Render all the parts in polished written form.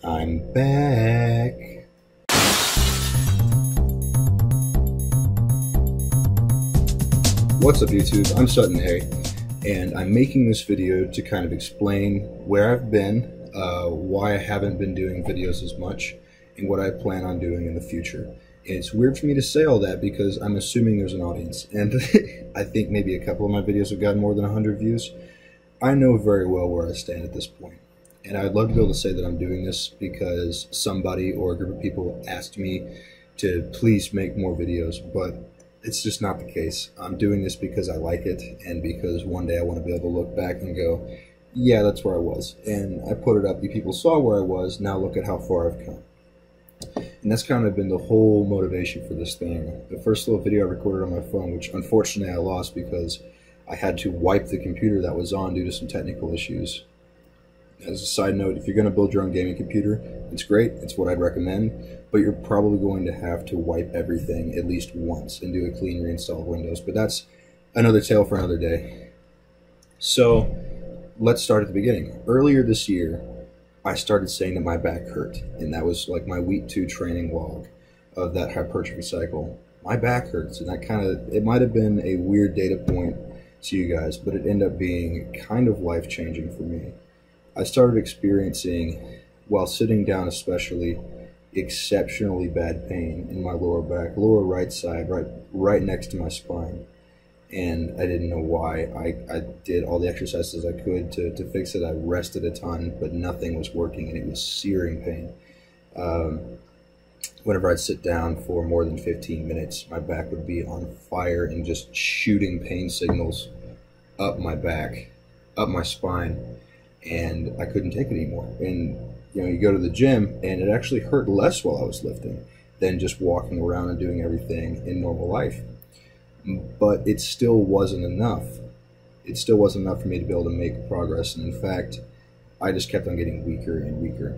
I'm back. What's up YouTube? I'm Sutton Haye, and I'm making this video to kind of explain where I've been, why I haven't been doing videos as much, and what I plan on doing in the future. And it's weird for me to say all that because I'm assuming there's an audience, and I think maybe a couple of my videos have gotten more than 100 views. I know very well where I stand at this point. And I'd love to be able to say that I'm doing this because somebody or a group of people asked me to please make more videos, but it's just not the case. I'm doing this because I like it and because one day I want to be able to look back and go, yeah, that's where I was. And I put it up, you people saw where I was, now look at how far I've come. And that's kind of been the whole motivation for this thing. The first little video I recorded on my phone, which unfortunately I lost because I had to wipe the computer that was on due to some technical issues. As a side note, if you're going to build your own gaming computer, it's great, it's what I'd recommend, but you're probably going to have to wipe everything at least once and do a clean reinstall of Windows, but that's another tale for another day. So, let's start at the beginning. Earlier this year, I started saying that my back hurt, and that was like my week 2 training log of that hypertrophy cycle. My back hurts, and that it might have been a weird data point to you guys, but it ended up being kind of life-changing for me. I started experiencing, while sitting down especially, exceptionally bad pain in my lower back, lower right side, right next to my spine. And I didn't know why. I did all the exercises I could to fix it. I rested a ton, but nothing was working, and it was searing pain. Whenever I'd sit down for more than 15 minutes, my back would be on fire and just shooting pain signals up my back, up my spine. And I couldn't take it anymore. And you know, you go to the gym and it actually hurt less while I was lifting than just walking around and doing everything in normal life. But it still wasn't enough. It still wasn't enough for me to be able to make progress. And in fact, I just kept on getting weaker and weaker.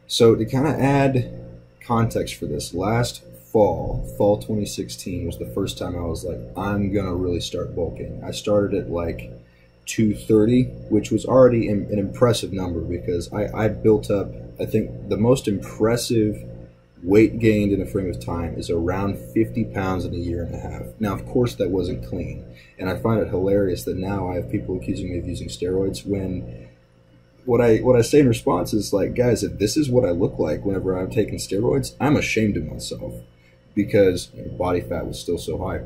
So to kind of add context for this, last fall 2016 was the first time I was like, I'm gonna really start bulking. I started at like 230, which was already an impressive number because I built up, I think the most impressive weight gained in a frame of time is around 50 pounds in a year and a half. Now, of course, that wasn't clean. And I find it hilarious that now I have people accusing me of using steroids when what I say in response is like, guys, if this is what I look like whenever I'm taking steroids, I'm ashamed of myself because body fat was still so high.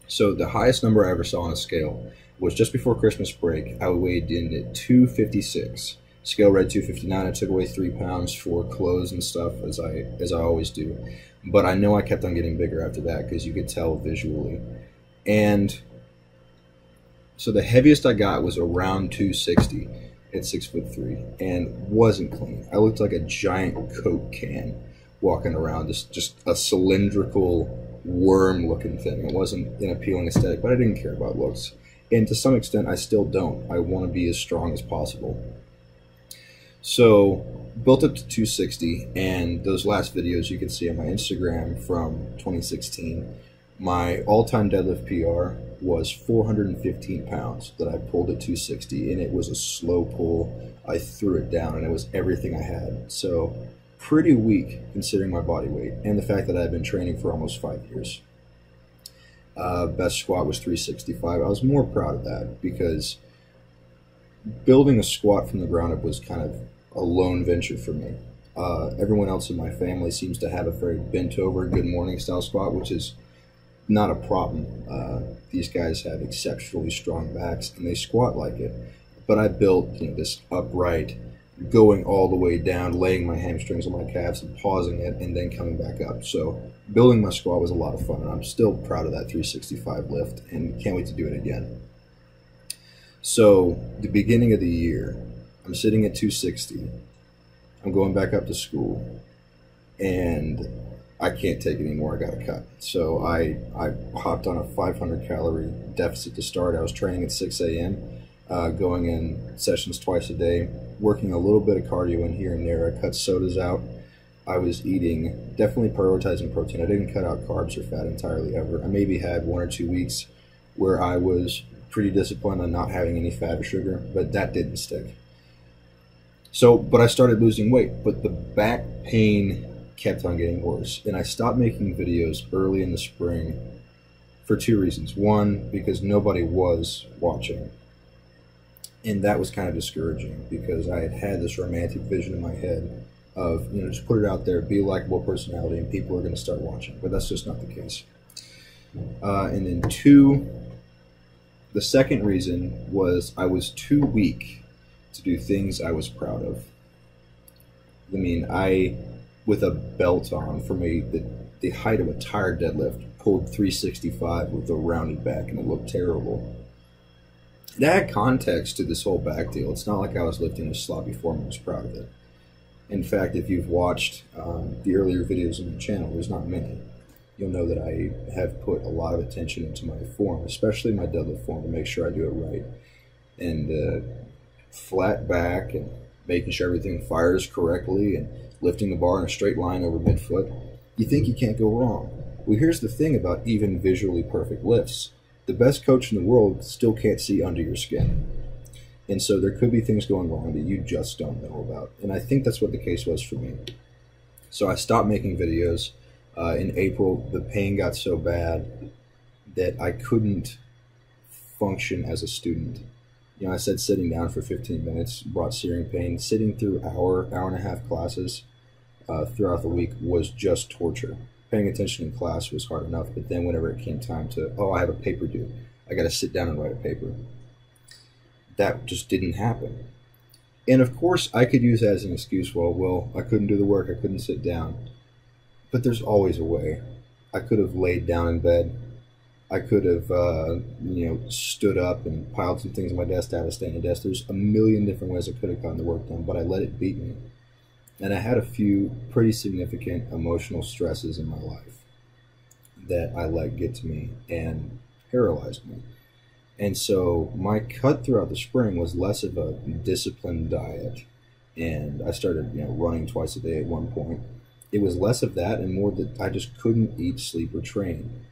So the highest number I ever saw on a scale was just before Christmas break. I weighed in at 256. Scale read 259. I took away 3 pounds for clothes and stuff, as I always do. But I know I kept on getting bigger after that because you could tell visually. And so the heaviest I got was around 260 at 6'3" and wasn't clean. I looked like a giant Coke can walking around, just a cylindrical worm-looking thing. It wasn't an appealing aesthetic, but I didn't care about looks. And to some extent, I still don't. I want to be as strong as possible. So, built up to 260, and those last videos you can see on my Instagram from 2016, my all-time deadlift PR was 415 pounds that I pulled at 260, and it was a slow pull. I threw it down, and it was everything I had. So, pretty weak considering my body weight, and the fact that I've been training for almost 5 years. Best squat was 365. I was more proud of that because building a squat from the ground up was kind of a lone venture for me. Everyone else in my family seems to have a very bent over, good morning style squat, which is not a problem. These guys have exceptionally strong backs and they squat like it. But I built this upright, going all the way down, laying my hamstrings on my calves and pausing it and then coming back up. So building my squat was a lot of fun, and I'm still proud of that 365 lift and can't wait to do it again. So the beginning of the year, I'm sitting at 260. I'm going back up to school and I can't take it anymore. I got to cut. So I hopped on a 500 calorie deficit to start. I was training at 6 a.m., going in sessions twice a day, working a little bit of cardio in here and there. I cut sodas out. I was eating, definitely prioritizing protein. I didn't cut out carbs or fat entirely ever. I maybe had 1 or 2 weeks where I was pretty disciplined on not having any fat or sugar, but that didn't stick. So, but I started losing weight, but the back pain kept on getting worse. And I stopped making videos early in the spring for two reasons. One, because nobody was watching. And that was kind of discouraging because I had had this romantic vision in my head of, just put it out there, be a likable personality, and people are going to start watching. But that's just not the case. And then two, the second reason was I was too weak to do things I was proud of. I mean, with a belt on, for me, the height of a tire deadlift, pulled 365 with a rounded back, and it looked terrible. It had context to this whole back deal. It's not like I was lifting a sloppy form and was proud of it. In fact, if you've watched the earlier videos on the channel, there's not many. You'll know that I have put a lot of attention into my form, especially my deadlift form, to make sure I do it right. And flat back and making sure everything fires correctly and lifting the bar in a straight line over midfoot. You think you can't go wrong. Well, here's the thing about even visually perfect lifts. The best coach in the world still can't see under your skin. And so there could be things going wrong that you just don't know about. And I think that's what the case was for me. So I stopped making videos. In April, the pain got so bad that I couldn't function as a student. I said sitting down for 15 minutes brought searing pain. Sitting through hour and a half classes throughout the week was just torture. Paying attention in class was hard enough, but then whenever it came time to, I have a paper due, I got to sit down and write a paper. That just didn't happen. And of course, I could use that as an excuse. Well, I couldn't do the work, I couldn't sit down. But there's always a way. I could have laid down in bed. I could have, stood up and piled some things on my desk to have a standing desk. There's a million different ways I could have gotten the work done, but I let it beat me. And I had a few pretty significant emotional stresses in my life that I let get to me and paralyzed me. And so my cut throughout the spring was less of a disciplined diet. And I started, running twice a day at one point. It was less of that and more that I just couldn't eat, sleep, or train.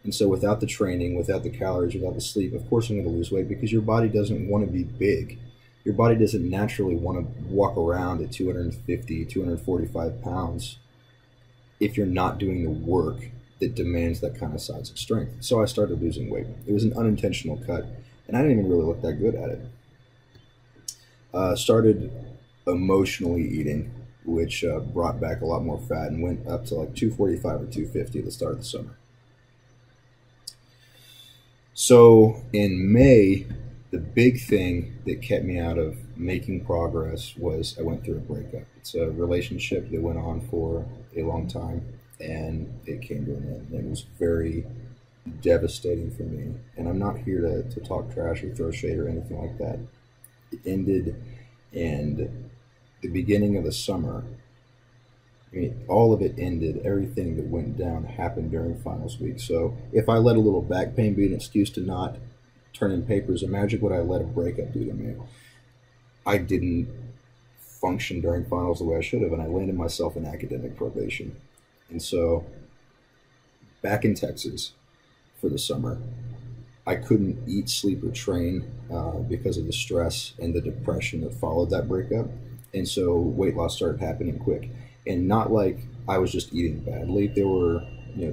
And so without the training, without the calories, without the sleep, of course I'm going to lose weight because your body doesn't want to be big. Your body doesn't naturally want to walk around at 250, 245 pounds if you're not doing the work that demands that kind of size and strength. So I started losing weight. It was an unintentional cut, and I didn't even really look that good at it. Started emotionally eating, which brought back a lot more fat and went up to like 245 or 250 at the start of the summer. So in May, the big thing that kept me out of making progress was I went through a breakup. It's a relationship that went on for a long time, and it came to an end. It was very devastating for me, and I'm not here to talk trash or throw shade or anything like that. It ended, and the beginning of the summer, all of it ended. Everything that went down happened during finals week. So if I let a little back pain be an excuse to not turn in papers, imagine what I let a breakup do to me. I didn't function during finals the way I should have, and I landed myself in academic probation. And so back in Texas for the summer, I couldn't eat, sleep, or train because of the stress and the depression that followed that breakup. And so weight loss started happening quick. And not like I was just eating badly. There were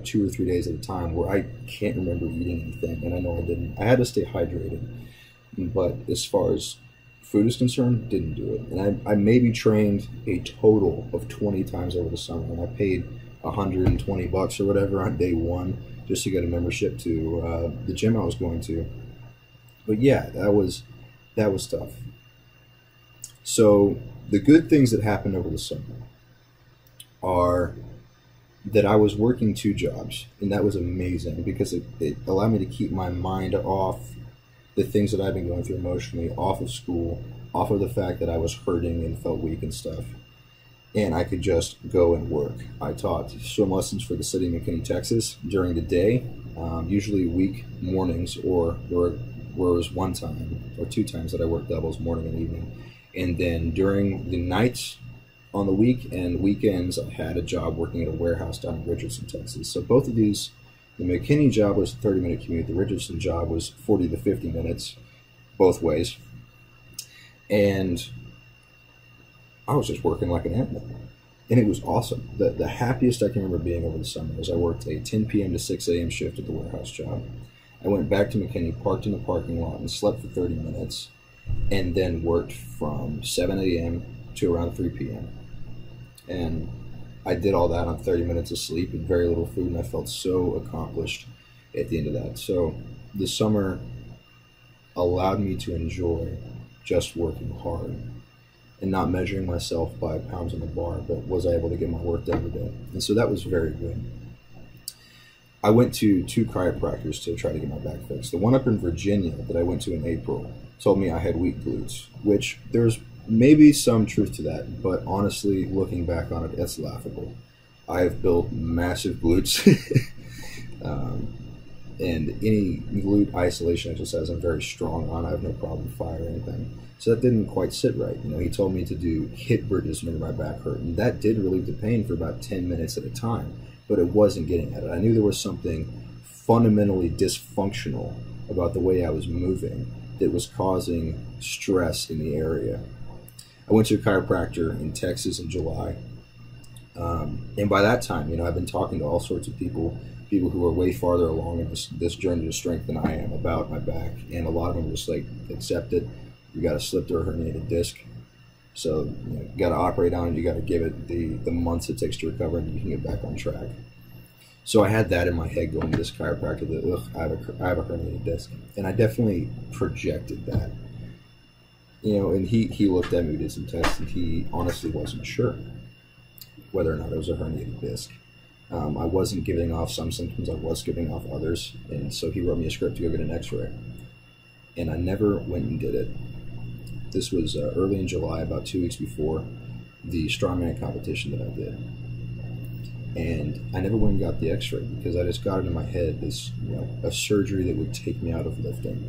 2 or 3 days at a time where I can't remember eating anything, and I know I didn't. I had to stay hydrated, but as far as food is concerned, didn't do it. And I maybe trained a total of 20 times over the summer, and I paid $120 or whatever on day one just to get a membership to the gym I was going to. But yeah, that was tough. So the good things that happened over the summer are that I was working 2 jobs, and that was amazing because it allowed me to keep my mind off the things that I've been going through emotionally, off of school, off of the fact that I was hurting and felt weak and stuff. And I could just go and work. I taught swim lessons for the city of McKinney, Texas during the day, usually week mornings, or there was 1 time or 2 times that I worked doubles, morning and evening. And then during the nights, on the week and weekends, I had a job working at a warehouse down in Richardson, Texas. So both of these, the McKinney job was a 30-minute commute. The Richardson job was 40 to 50 minutes, both ways. And I was just working like an animal. And it was awesome. The happiest I can remember being over the summer was I worked a 10 p.m. to 6 a.m. shift at the warehouse job. I went back to McKinney, parked in the parking lot, and slept for 30 minutes, and then worked from 7 a.m. to around 3 p.m. And I did all that on 30 minutes of sleep and very little food, and I felt so accomplished at the end of that. So the summer allowed me to enjoy just working hard and not measuring myself by pounds on the bar, but was I able to get my work done every day. And so that was very good. I went to 2 chiropractors to try to get my back fixed. The one up in Virginia that I went to in April told me I had weak glutes, which there's maybe some truth to that, but honestly, looking back on it, it's laughable. I have built massive glutes, and any glute isolation exercise I'm very strong on. I have no problem fire or anything. So that didn't quite sit right. You know, he told me to do hip bridges whenever my back hurt, and that did relieve the pain for about 10 minutes at a time, but it wasn't getting at it. I knew there was something fundamentally dysfunctional about the way I was moving that was causing stress in the area. I went to a chiropractor in Texas in July, and by that time, you know, I've been talking to all sorts of people who are way farther along in this journey to strength than I am about my back, and a lot of them just like, accept it. You got to slip or herniated disc, so you got to operate on it. You got to give it the months it takes to recover, and you can get back on track. So I had that in my head going to this chiropractor that I have a herniated disc, and I definitely projected that. You know, and he looked at me, did some tests, and he honestly wasn't sure whether or not it was a herniated disc. I wasn't giving off some symptoms, I was giving off others, and so he wrote me a script to go get an x-ray. And I never went and did it. This was early in July, about 2 weeks before the strongman competition that I did. And I never went and got the x-ray because I just got it in my head, this, you know, a surgery that would take me out of lifting,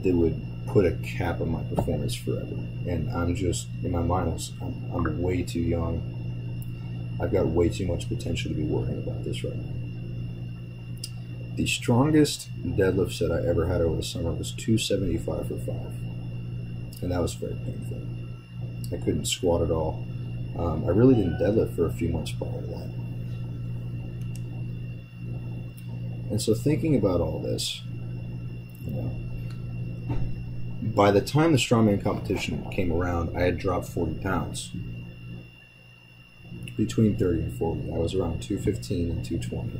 that would put a cap on my performance forever. And I'm just, in my mind, I'm way too young. I've got way too much potential to be worrying about this right now. The strongest deadlift set I ever had over the summer was 275 for 5. And that was very painful. I couldn't squat at all. I really didn't deadlift for a few months prior to that. And so thinking about all this, you know, by the time the strongman competition came around, I had dropped 40 pounds. Between 30 and 40. I was around 215 and 220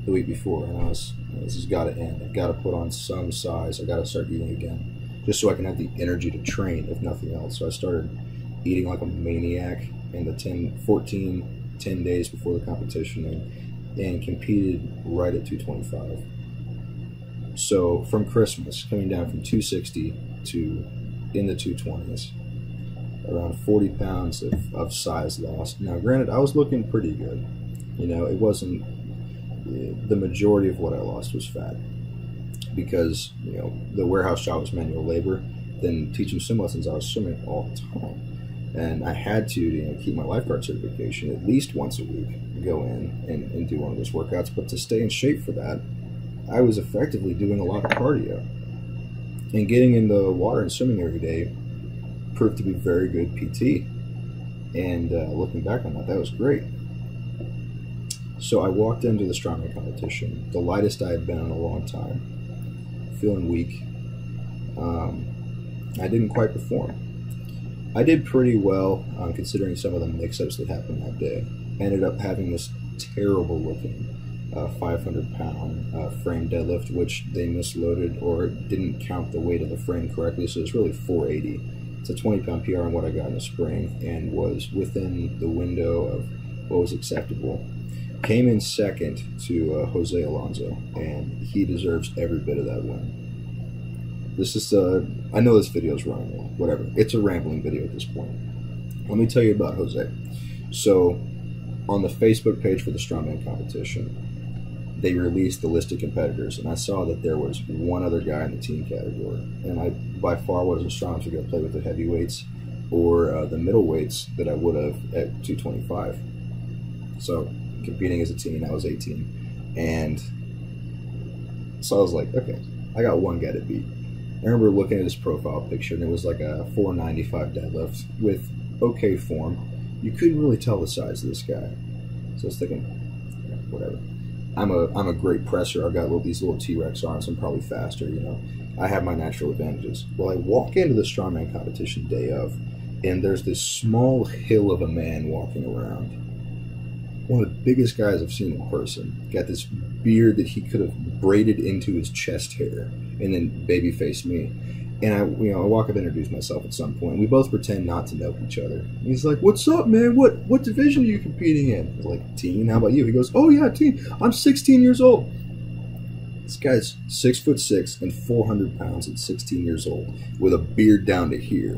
the week before, and I was, this has got to end. I've got to put on some size. I've got to start eating again, just so I can have the energy to train, if nothing else. So I started eating like a maniac in the 10 days before the competition, and competed right at 225. So from Christmas, coming down from 260 to in the 220s, around 40 pounds of size lost. Now, granted, I was looking pretty good. You know, it wasn't, the majority of what I lost was fat, because, you know, the warehouse job was manual labor. Then teaching swim lessons, I was swimming all the time. And I had to, you know, keep my lifeguard certification at least once a week, go in and do one of those workouts. But to stay in shape for that, I was effectively doing a lot of cardio. And getting in the water and swimming every day proved to be very good PT. And looking back on that, that was great. So I walked into the strongman competition, the lightest I had been in a long time, feeling weak. I didn't quite perform. I did pretty well, considering some of the mix-ups that happened that day. I ended up having this terrible looking 500-pound frame deadlift, which they misloaded or didn't count the weight of the frame correctly, so it's really 480. It's a 20-pound PR on what I got in the spring, and was within the window of what was acceptable. Came in second to Jose Alonso, and he deserves every bit of that win. This is, I know this video is running long, whatever. It's a rambling video at this point. Let me tell you about Jose. So, on the Facebook page for the strongman competition, they released the list of competitors, and I saw that there was one other guy in the team category, and I by far wasn't strong enough to go play with the heavyweights or the middleweights that I would have at 225. So, competing as a teen, I was 18, and so I was like, okay, I got one guy to beat. I remember looking at his profile picture, and it was like a 495 deadlift with okay form. You couldn't really tell the size of this guy. So I was thinking, whatever. I'm a great presser. I've got these little T-Rex arms. I'm probably faster, you know. I have my natural advantages. Well, I walk into the strongman competition day of, and there's this small hill of a man walking around. One of the biggest guys I've seen in person. Got this beard that he could have braided into his chest hair, and then baby-faced me. And I walk up and introduce myself at some point. We both pretend not to know each other. He's like, "What's up, man? What division are you competing in?" I was like, "Teen. How about you?" He goes, "Oh yeah, teen. I'm 16 years old." This guy's 6'6" and 400 pounds at 16 years old, with a beard down to here,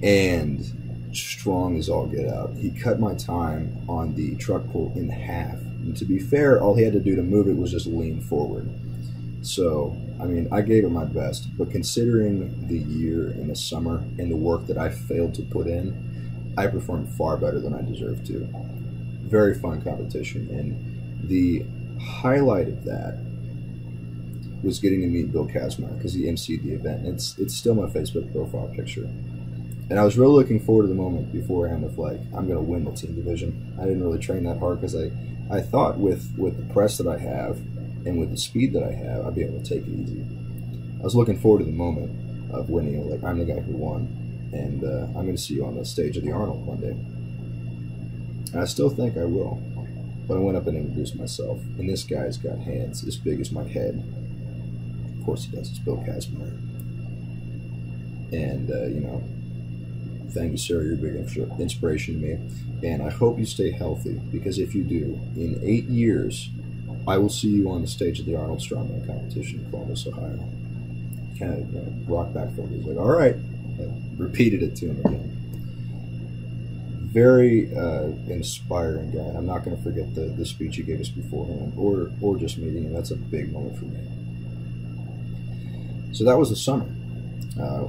and strong as all get out. He cut my time on the truck pull in half. And to be fair, all he had to do to move it was just lean forward. So, I mean, I gave it my best, but considering the year and the summer and the work that I failed to put in, I performed far better than I deserved to. Very fun competition, and the highlight of that was getting to meet Bill Kazmaier because he emceed the event. It's still my Facebook profile picture. And I was really looking forward to the moment beforehand of like, I'm going to win the team division. I didn't really train that hard because I thought with the press that I have and with the speed that I have, I'd be able to take it easy. I was looking forward to the moment of winning. Like, I'm the guy who won, and I'm going to see you on the stage of the Arnold one day. And I still think I will. But I went up and introduced myself, and this guy's got hands as big as my head. Of course he does. It's Bill Kazmaier. And, thank you, sir. You're a big inspiration to me. And I hope you stay healthy, because if you do, in 8 years, I will see you on the stage of the Arnold Strongman competition in Columbus, Ohio. Kind of rock back for me. He's like, all right. I repeated it to him again. Very inspiring guy. I'm not going to forget the speech he gave us beforehand, or just meeting him. That's a big moment for me. So that was the summer.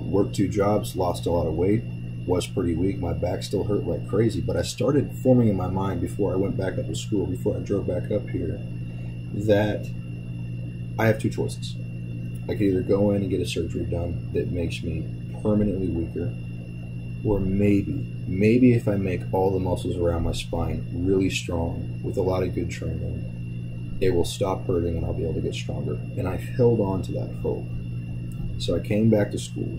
Worked 2 jobs, lost a lot of weight, was pretty weak. My back still hurt like crazy, but I started forming in my mind before I went back up to school, before I drove back up here, that I have 2 choices. I could either go in and get a surgery done that makes me permanently weaker, or maybe if I make all the muscles around my spine really strong with a lot of good training, it will stop hurting and I'll be able to get stronger. And I held on to that hope. So I came back to school,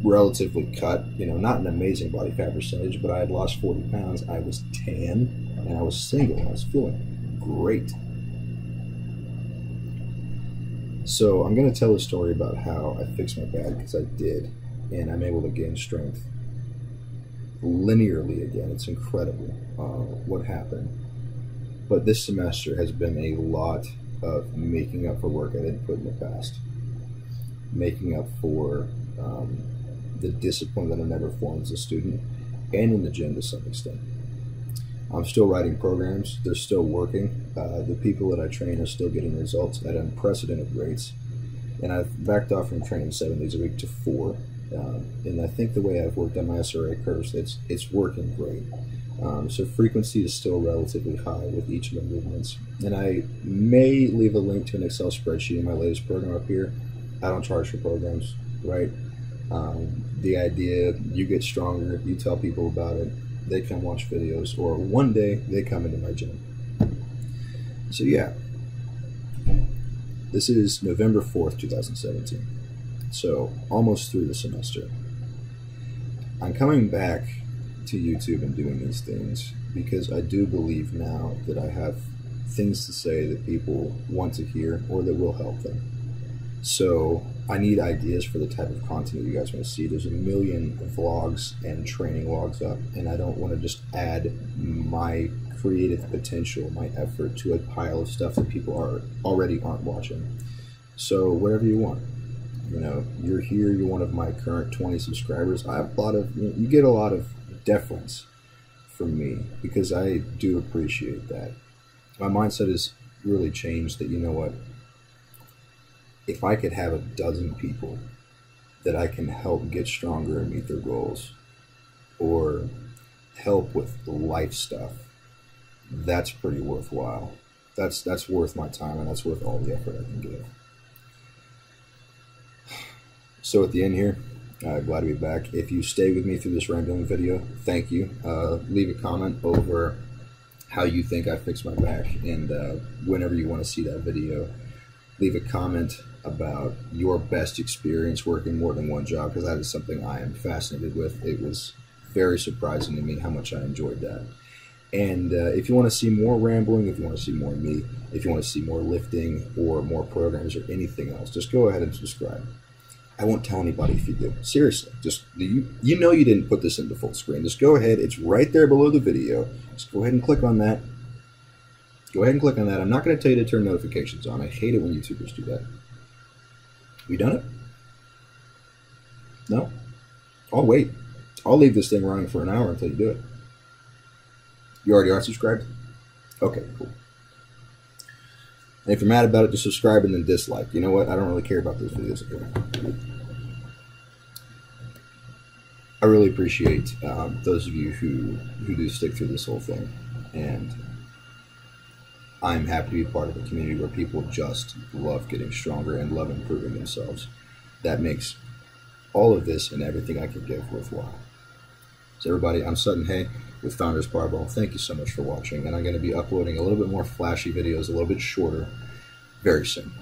relatively cut, not an amazing body fat percentage, but I had lost 40 pounds. I was tan, and I was single. I was feeling great. So I'm going to tell a story about how I fixed my back, because I did, and I'm able to gain strength linearly again. It's incredible what happened. But this semester has been a lot of making up for work I didn't put in the past. Making up for the discipline that I never formed as a student, and in the gym to some extent. I'm still writing programs. They're still working. The people that I train are still getting results at unprecedented rates. And I've backed off from training 7 days a week to 4. And I think the way I've worked on my SRA curves, it's working great. So frequency is still relatively high with each of the movements. And I may leave a link to an Excel spreadsheet in my latest program up here. I don't charge for programs, right? The idea, you get stronger, you tell people about it, they come watch videos, or one day they come into my gym. So yeah, this is November 4th, 2017. So almost through the semester. I'm coming back to YouTube and doing these things because I do believe now that I have things to say that people want to hear or that will help them. So I need ideas for the type of content that you guys want to see. There's a million vlogs and training logs up, and I don't want to just add my creative potential, my effort to a pile of stuff that people already aren't watching. So whatever you want. You're here, you're one of my current 20 subscribers. I have a lot of, you get a lot of deference from me because I do appreciate that. My mindset has really changed that, if I could have a dozen people that I can help get stronger and meet their goals, or help with life stuff, that's pretty worthwhile. That's worth my time, and that's worth all the effort I can give. So at the end here, glad to be back. If you stay with me through this rambling video, thank you. Leave a comment over how you think I fixed my back, and whenever you want to see that video, leave a comment about your best experience working more than one job, because that is something I am fascinated with. It was very surprising to me how much I enjoyed that. And if you want to see more rambling, if you want to see more of me, if you want to see more lifting or more programs or anything else, just go ahead and subscribe. I won't tell anybody if you do. Seriously, just you know you didn't put this into full screen. Just go ahead. It's right there below the video. Just go ahead and click on that. Go ahead and click on that. I'm not going to tell you to turn notifications on. I hate it when YouTubers do that. We done it? No? I'll wait. I'll leave this thing running for an hour until you do it. You already are subscribed? Okay, cool. And if you're mad about it, just subscribe and then dislike. You know what? I don't really care about those videos again. I really appreciate those of you who do stick through this whole thing. And I'm happy to be part of a community where people just love getting stronger and love improving themselves. That makes all of this and everything I can give worthwhile. So everybody, I'm Sutton Haye with Founders Barbell. Thank you so much for watching, and I'm going to be uploading a little bit more flashy videos, a little bit shorter, very soon.